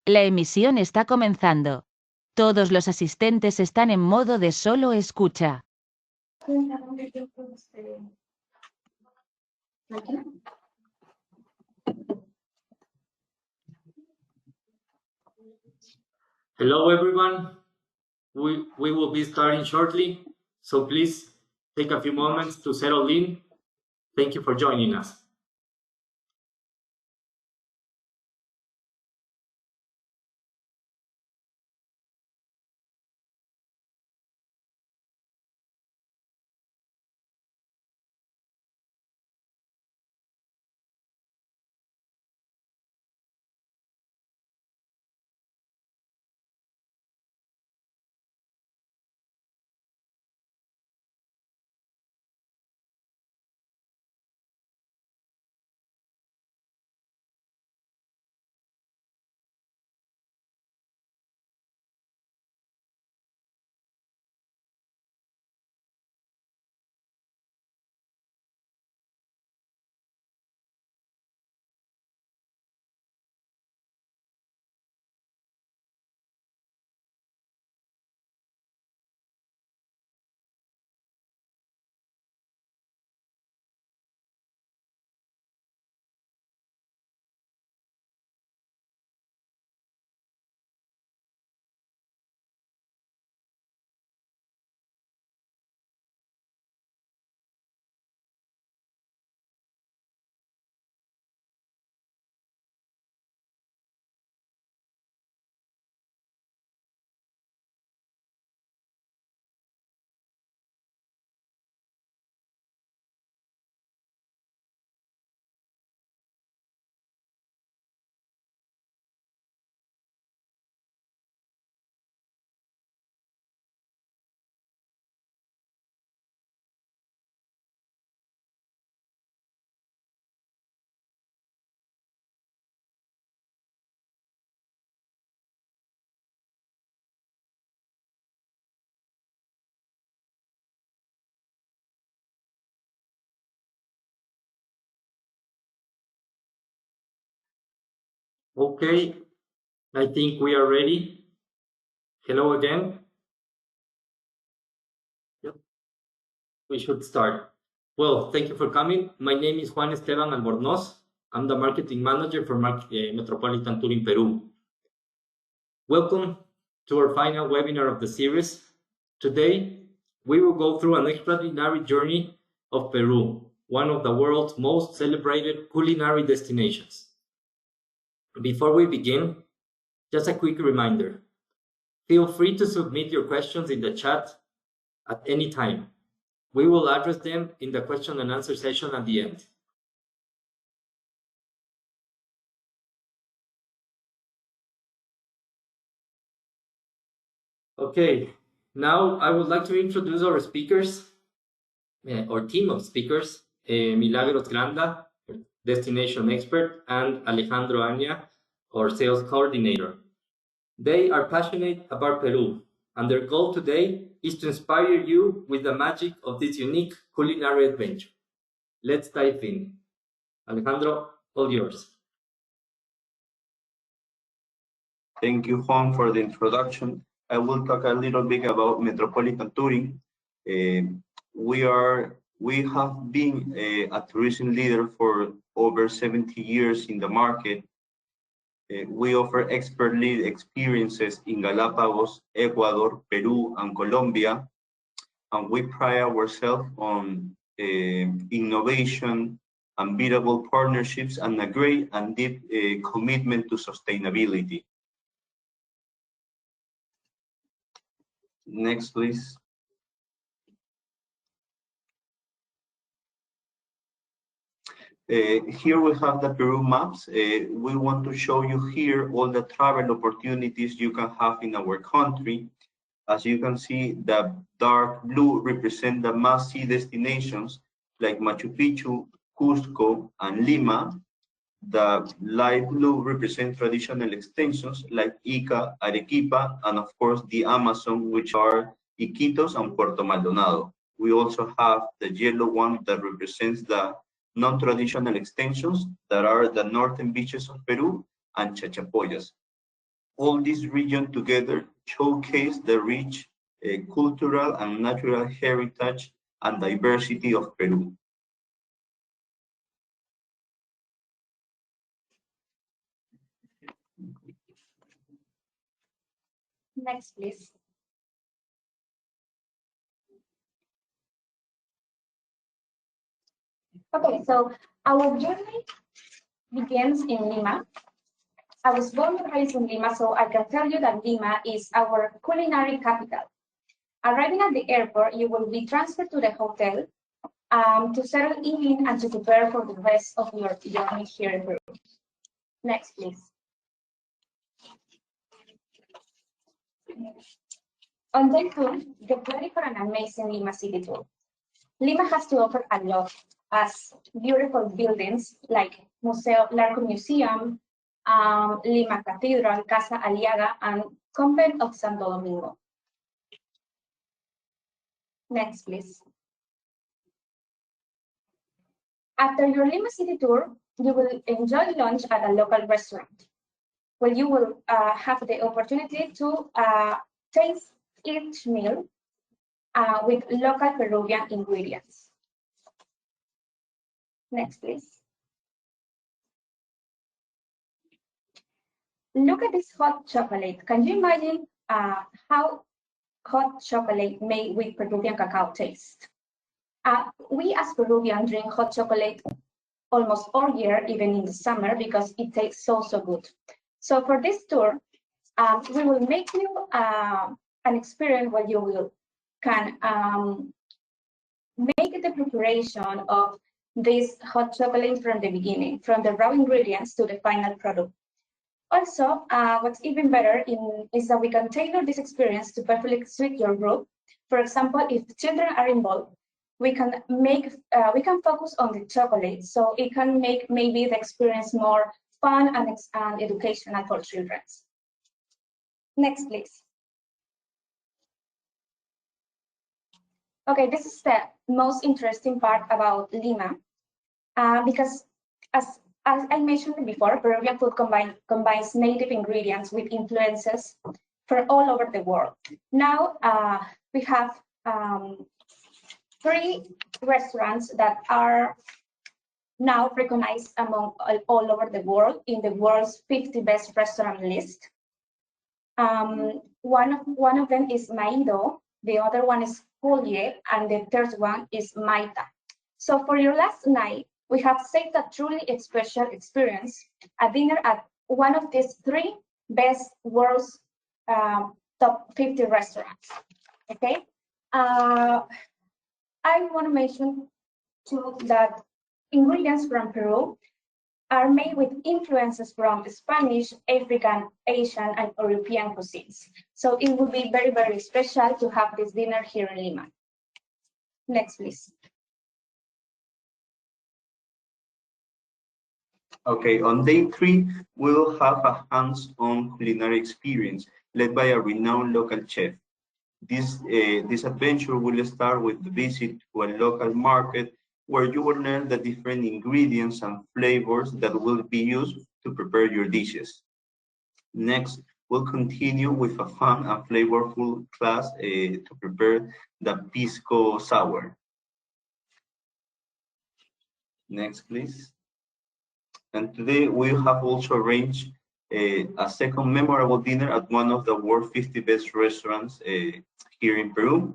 La emisión está comenzando. Todos los asistentes están en modo de solo escucha. Hello everyone, we will be starting shortly, so please take a few moments to settle in. Thank you for joining us. Okay, I think we are ready. Hello again. Yep. We should start. Well, thank you for coming. My name is Juan Esteban Albornoz. I'm the marketing manager for Metropolitan Tour in Peru. Welcome to our final webinar of the series. Today, we will go through an extraordinary journey of Peru, one of the world's most celebrated culinary destinations. Before we begin, just a quick reminder. Feel free to submit your questions in the chat at any time. We will address them in the question and answer session at the end. Okay, now I would like to introduce our speakers, our team of speakers, Milagros Granda, destination expert, and Alejandro Anya, our sales coordinator. They are passionate about Peru, and their goal today is to inspire you with the magic of this unique culinary adventure. Let's dive in. Alejandro, all yours. Thank you, Juan, for the introduction. I will talk a little bit about metropolitan touring. We have been a tourism leader for over 70 years in the market. We offer expert-led experiences in Galapagos, Ecuador, Peru, and Colombia, and we pride ourselves on innovation, unbeatable partnerships, and a great and deep commitment to sustainability. Next, please. Here we have the Peru maps. We want to show you here all the travel opportunities you can have in our country. As you can see, the dark blue represent the must-see destinations like Machu Picchu, Cusco, and Lima. The light blue represent traditional extensions like Ica, Arequipa, and of course the Amazon, which are Iquitos and Puerto Maldonado. We also have the yellow one that represents the non-traditional extensions that are the northern beaches of Peru and Chachapoyas. All these regions together showcase the rich cultural and natural heritage and diversity of Peru. Next, please. Okay, so our journey begins in Lima. I was born and raised in Lima, so I can tell you that Lima is our culinary capital. Arriving at the airport, you will be transferred to the hotel to settle in and to prepare for the rest of your journey here in Peru. Next, please. On day 2, get ready for an amazing Lima city tour. Lima has to offer a lot, as beautiful buildings like Larco Museum, Lima Cathedral, Casa Aliaga, and Convent of Santo Domingo. Next, please. After your Lima city tour, you will enjoy lunch at a local restaurant, where you will have the opportunity to taste each meal with local Peruvian ingredients. Next, please. Look at this hot chocolate. Can you imagine how hot chocolate made with Peruvian cacao tastes? We as Peruvians drink hot chocolate almost all year, even in the summer, because it tastes so good. So for this tour, we will make you an experience where you can make the preparation of this hot chocolate from the beginning, from the raw ingredients to the final product. Also, what's even better is that we can tailor this experience to perfectly suit your group. For example, if children are involved, we can focus on the chocolate, so it can make maybe the experience more fun and educational for children. Next, please. Okay, this is the most interesting part about Lima, because as I mentioned before, Peruvian food combines native ingredients with influences from all over the world. Now we have 3 restaurants that are now recognized among all over the world in the world's 50 best restaurant list. One of them is Maido, the other one is Folie, and the third one is Maita. So for your last night, we have saved a truly special experience, a dinner at one of these 3 best world's top 50 restaurants. Okay, I want to mention too that ingredients from Peru are made with influences from Spanish, African, Asian, and European cuisines. So it would be very special to have this dinner here in Lima. Next, please. Okay, on day 3, we'll have a hands-on culinary experience led by a renowned local chef. This adventure will start with the visit to a local market where you will learn the different ingredients and flavors that will be used to prepare your dishes. Next, we'll continue with a fun and flavorful class to prepare the Pisco sour. Next, please. And today we have also arranged a second memorable dinner at one of the world's 50 best restaurants here in Peru.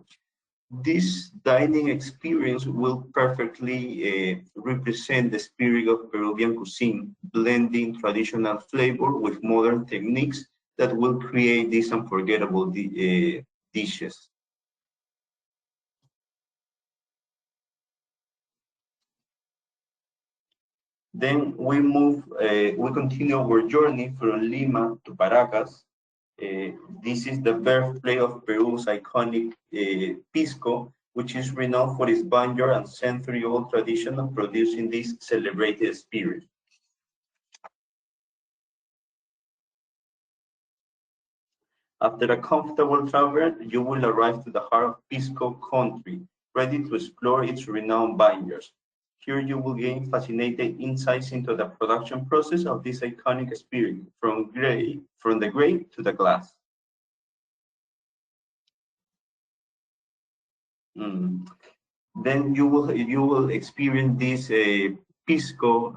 This dining experience will perfectly represent the spirit of Peruvian cuisine, blending traditional flavor with modern techniques that will create these unforgettable dishes. Then we continue our journey from Lima to Paracas. This is the birthplace of Peru's iconic Pisco, which is renowned for its vineyard and century-old tradition of producing this celebrated spirit. After a comfortable travel, you will arrive to the heart of Pisco country, ready to explore its renowned vineyards. Here you will gain fascinating insights into the production process of this iconic spirit, from the grape to the glass. Then you will experience this Pisco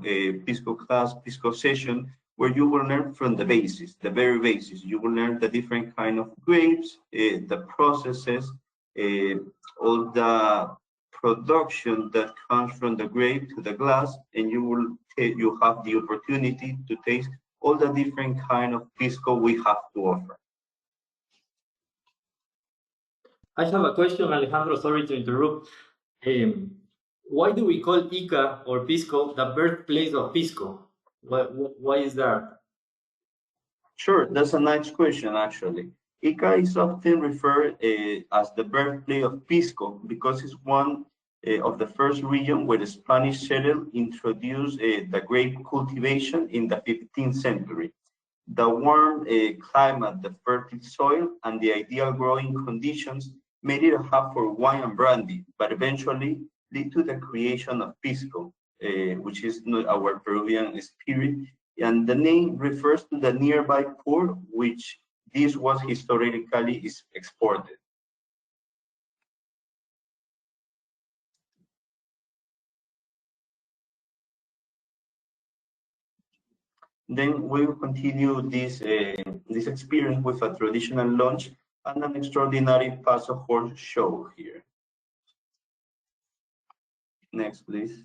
class, Pisco session, where you will learn from the basis, the very basis. You will learn the different kind of grapes, the processes, all the production that comes from the grape to the glass, and you have the opportunity to taste all the different kind of Pisco we have to offer. I have a question, Alejandro. Sorry to interrupt. Why do we call Ica or Pisco the birthplace of Pisco? Why is that? Sure, that's a nice question, actually. Ica is often referred as the birthplace of Pisco because it's one of the first region where the Spanish settled introduced the grape cultivation in the 15th century. The warm climate, the fertile soil, and the ideal growing conditions made it a hub for wine and brandy, but eventually lead to the creation of Pisco, which is our Peruvian spirit, and the name refers to the nearby port, which this was historically exported. Then we will continue this experience with a traditional lunch and an extraordinary paso horse show here. Next, please.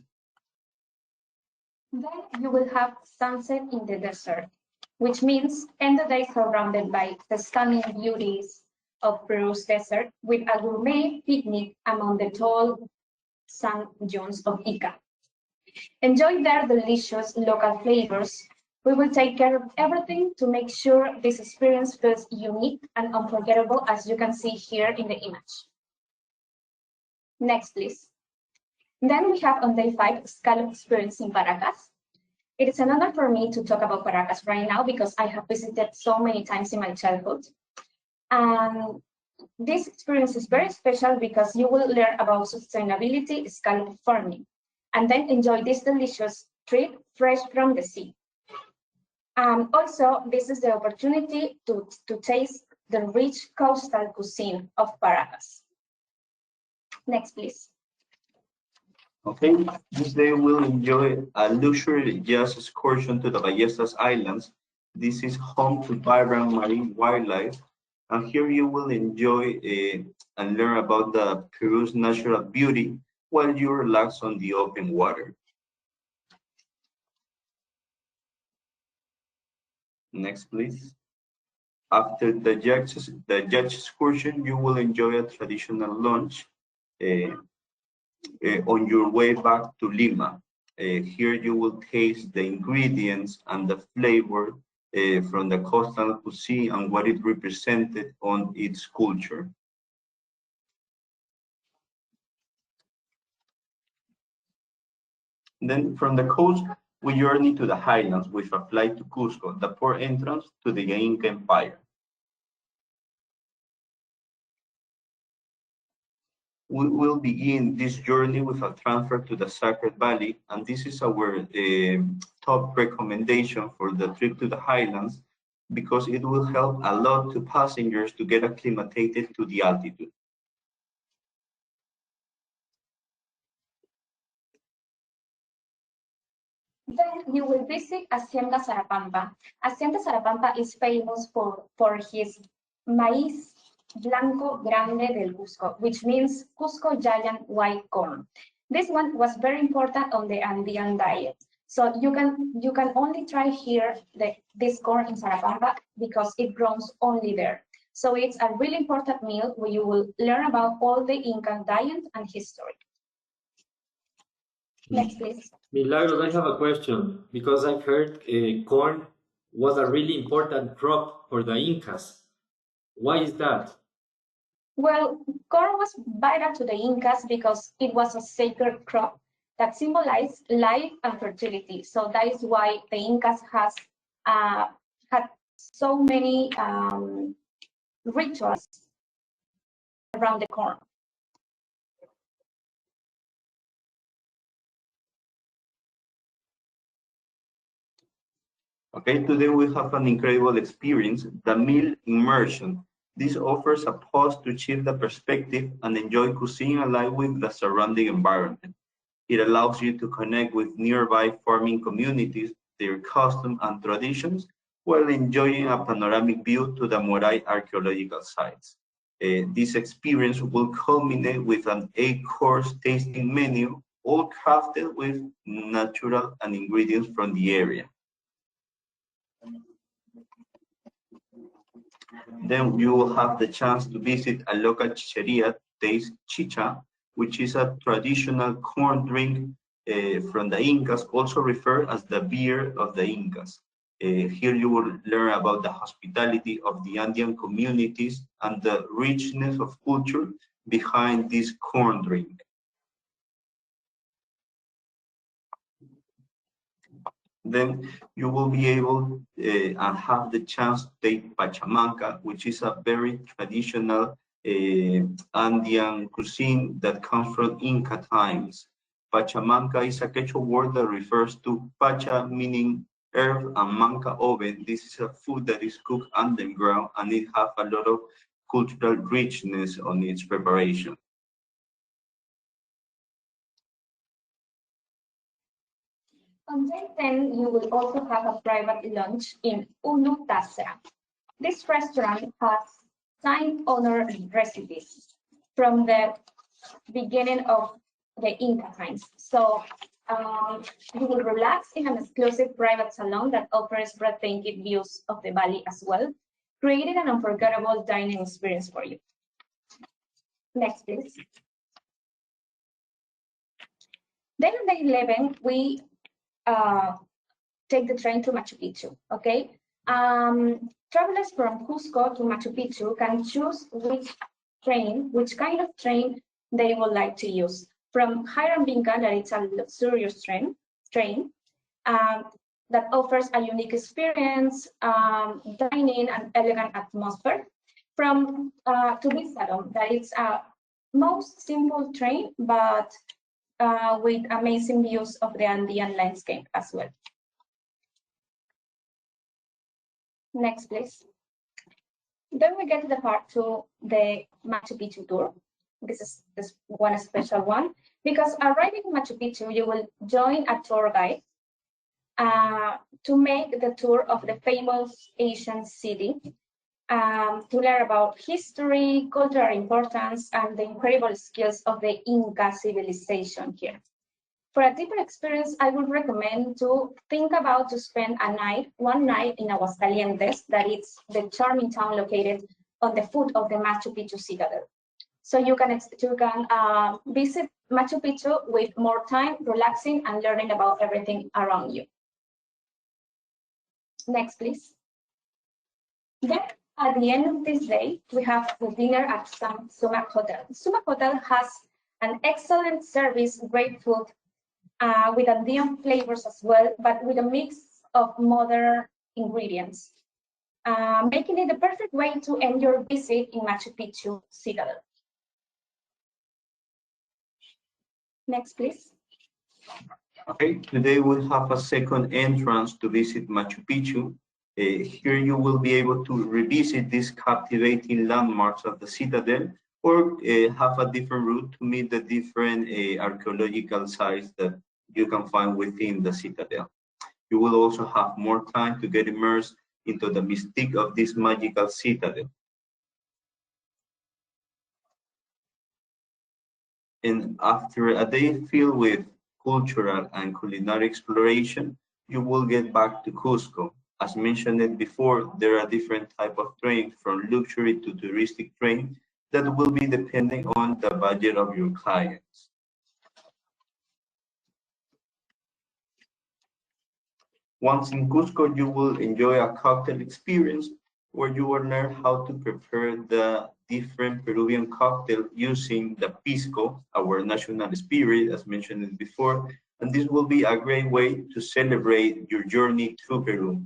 Then you will have sunset in the desert, which means end the day surrounded by the stunning beauties of Peru's desert with a gourmet picnic among the tall sand dunes of Ica. Enjoy their delicious local flavors. We will take care of everything to make sure this experience feels unique and unforgettable, as you can see here in the image. Next, please. Then we have on day 5, Scallop experience in Paracas. It is an honor for me to talk about Paracas right now because I have visited so many times in my childhood. And this experience is very special because you will learn about sustainability scallop farming and then enjoy this delicious treat fresh from the sea. And also, this is the opportunity to taste the rich coastal cuisine of Paracas. Next, please. Okay, this day we'll enjoy a luxury jazz excursion to the Ballestas Islands. This is home to vibrant marine wildlife, and here you will enjoy and learn about the Peru's natural beauty while you relax on the open water. Next, please. After the Yatch excursion, you will enjoy a traditional lunch on your way back to Lima. Here you will taste the ingredients and the flavor from the coastal cuisine and what it represented on its culture. Then from the coast, we journey to the highlands with a flight to Cusco, the port entrance to the Inca Empire. We will begin this journey with a transfer to the Sacred Valley, and this is our top recommendation for the trip to the highlands because it will help a lot to passengers to get acclimated to the altitude. Then you will visit Hacienda Sarapampa. Hacienda Sarapampa is famous for his maíz blanco grande del Cusco, which means Cusco giant white corn. This one was very important on the Andean diet. So you can only try here this corn in Sarapampa because it grows only there. So it's a really important meal where you will learn about all the Inca diet and history. Next, please. Milagros, I have a question because I've heard corn was a really important crop for the Incas. Why is that? Well, corn was vital to the Incas because it was a sacred crop that symbolized life and fertility. So that is why the Incas had so many rituals around the corn. Okay, today we have an incredible experience, the meal immersion. This offers a pause to shift the perspective and enjoy cuisine alive with the surrounding environment. It allows you to connect with nearby farming communities, their customs and traditions, while enjoying a panoramic view to the Moray archaeological sites. This experience will culminate with an 8-course tasting menu, all crafted with natural and ingredients from the area. Then you will have the chance to visit a local chicheria, taste chicha, which is a traditional corn drink from the Incas, also referred as the beer of the Incas. Here you will learn about the hospitality of the Andean communities and the richness of culture behind this corn drink. Then you will be able and have the chance to take Pachamanca, which is a very traditional Andean cuisine that comes from Inca times. Pachamanca is a Quechua word that refers to pacha, meaning earth, and manca, oven. This is a food that is cooked underground, and it has a lot of cultural richness on its preparation. On day 10, you will also have a private lunch in Ulu Tasera. This restaurant has time-honored recipes from the beginning of the Inca times. So you will relax in an exclusive private salon that offers breathtaking views of the valley as well, creating an unforgettable dining experience for you. Next, please. Then on day 11, we take the train to Machu Picchu, okay? Travelers from Cusco to Machu Picchu can choose which kind of train they would like to use. From Hacienda, that it's a luxurious train that offers a unique experience, dining and elegant atmosphere. From to Vistalom, that it's a most simple train, but with amazing views of the Andean landscape as well. Next, please. Then we get to the part 2, the Machu Picchu tour. This is one special one, because arriving in Machu Picchu, you will join a tour guide to make the tour of the famous ancient city, to learn about history, cultural importance, and the incredible skills of the Inca civilization here. For a deeper experience, I would recommend to think about to spend one night in Aguascalientes, that is the charming town located on the foot of the Machu Picchu citadel. So you can visit Machu Picchu with more time, relaxing and learning about everything around you. Next, please. Then at the end of this day, we have the dinner at Sumac Hotel. Sumac Hotel has an excellent service, great food, with Andean flavors as well, but with a mix of modern ingredients, making it the perfect way to end your visit in Machu Picchu Citadel. Next, please. Okay, today we'll have a second entrance to visit Machu Picchu. Here you will be able to revisit these captivating landmarks of the citadel, or have a different route to meet the different archaeological sites that you can find within the citadel. You will also have more time to get immersed into the mystique of this magical citadel. And after a day filled with cultural and culinary exploration, you will get back to Cusco. As mentioned before, there are different types of trains, from luxury to touristic train, that will be depending on the budget of your clients. Once in Cusco, you will enjoy a cocktail experience where you will learn how to prepare the different Peruvian cocktail using the Pisco, our national spirit, as mentioned before, and this will be a great way to celebrate your journey to Peru.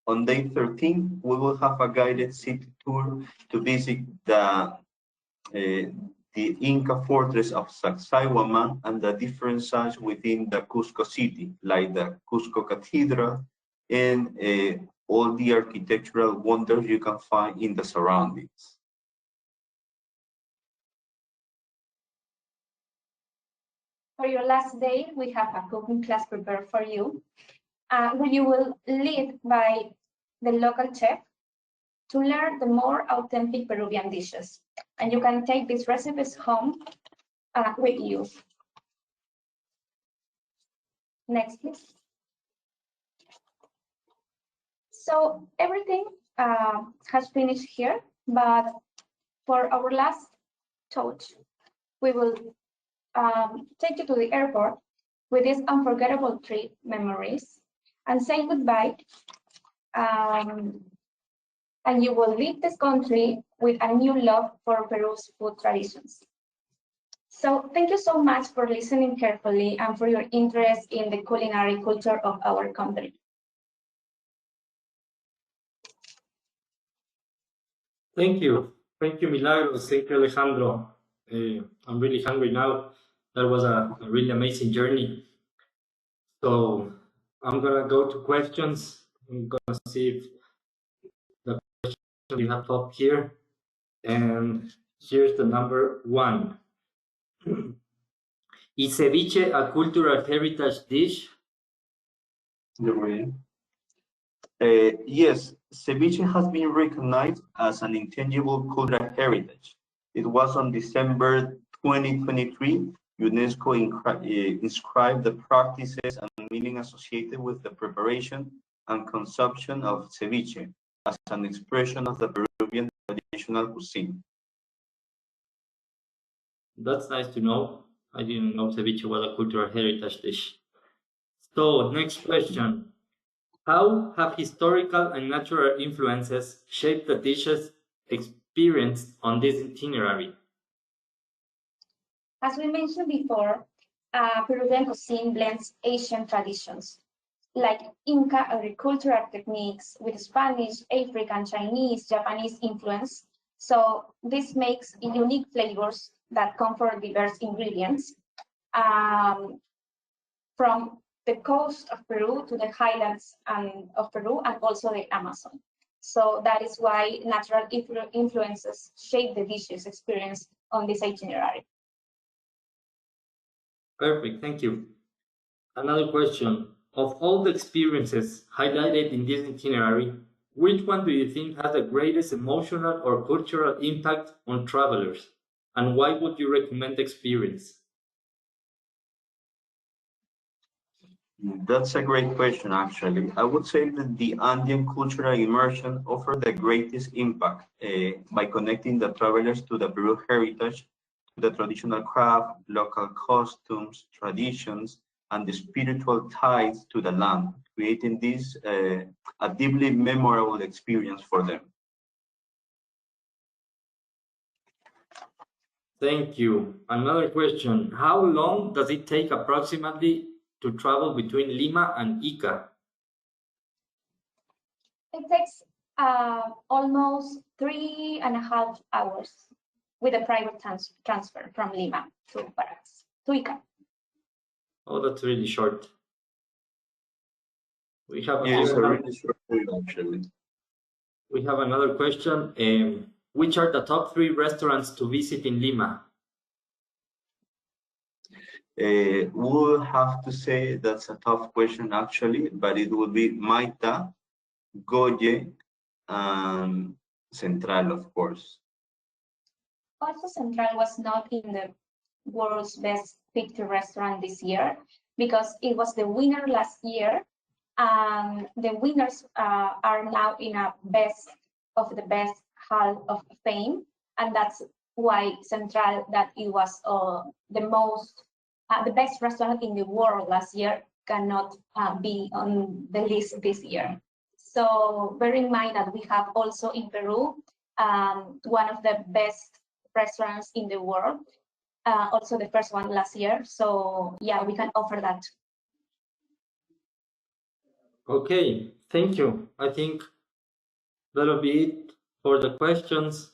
On day 13, we will have a guided city tour to visit the the Inca fortress of Sacsayhuaman and the different sites within the Cusco city, like the Cusco Cathedral and all the architectural wonders you can find in the surroundings. For your last day, we have a cooking class prepared for you, where you will lead by the local chef to learn the more authentic Peruvian dishes. And you can take these recipes home with you. Next, please. So everything has finished here, but for our last touch, we will take you to the airport with these unforgettable trip memories and say goodbye. And you will leave this country with a new love for Peru's food traditions. So thank you so much for listening carefully and for your interest in the culinary culture of our country. Thank you. Thank you, Milagros. Thank you, Alejandro. I'm really hungry now. That was a really amazing journey. So I'm going to go to questions. I'm going to see if the question we have up here. And here's the number 1. Is ceviche a cultural heritage dish? Yes, ceviche has been recognized as an intangible cultural heritage. It was on December 2023, UNESCO inscribed the practices and meaning associated with the preparation and consumption of ceviche as an expression of the Peruvian traditional cuisine. That's nice to know. I didn't know ceviche was a cultural heritage dish. So, next question. How have historical and natural influences shaped the dishes experienced on this itinerary? As we mentioned before, Peruvian cuisine blends Asian traditions, like Inca agricultural techniques with Spanish, African, Chinese, Japanese influence. So this makes unique flavors that come from diverse ingredients, from the coast of Peru to the highlands of Peru and also the Amazon. So that is why natural influences shape the dishes experienced on this itinerary. Perfect, thank you. Another question. Of all the experiences highlighted in this itinerary, which one do you think has the greatest emotional or cultural impact on travelers? And why would you recommend the experience? That's a great question, actually. I would say that the Andean cultural immersion offered the greatest impact by connecting the travelers to the Peru heritage, to the traditional craft, local costumes, traditions, and the spiritual ties to the land, creating this a deeply memorable experience for them. Thank you. Another question. How long does it take approximately to travel between Lima and Ica? It takes almost 3.5 hours with a private transfer from Lima to Paracas, to Ica. Oh, that's really short. We have It's a really short period, actually. We have another question. Which are the top 3 restaurants to visit in Lima? We'll have to say that's a tough question, actually, but it would be Maita, Goye, and Central, of course. Also, Central was not in the world's best 50 restaurant this year because it was the winner last year, and the winners are now in a best of the best hall of fame, and that's why Central, that it was the best restaurant in the world last year, cannot be on the list this year. So bear in mind that we have also in Peru one of the best restaurants in the world, also the first one last year. So yeah, we can offer that. Okay, thank you. I think that'll be it for the questions.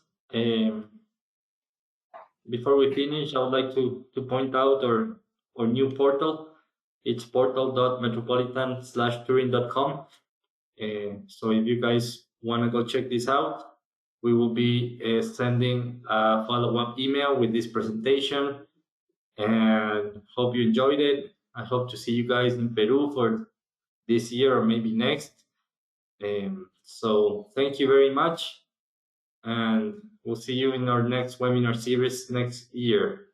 before we finish, I would like to point out our new portal. It's portal.metropolitan/touring.com. So if you guys want to go check this out, we will be sending a follow-up email with this presentation, and hope you enjoyed it. I hope to see you guys in Peru for this year or maybe next. So thank you very much, and we'll see you in our next webinar series next year.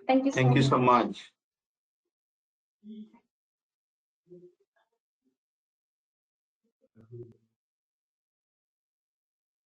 Thank you so Thank you much. so much.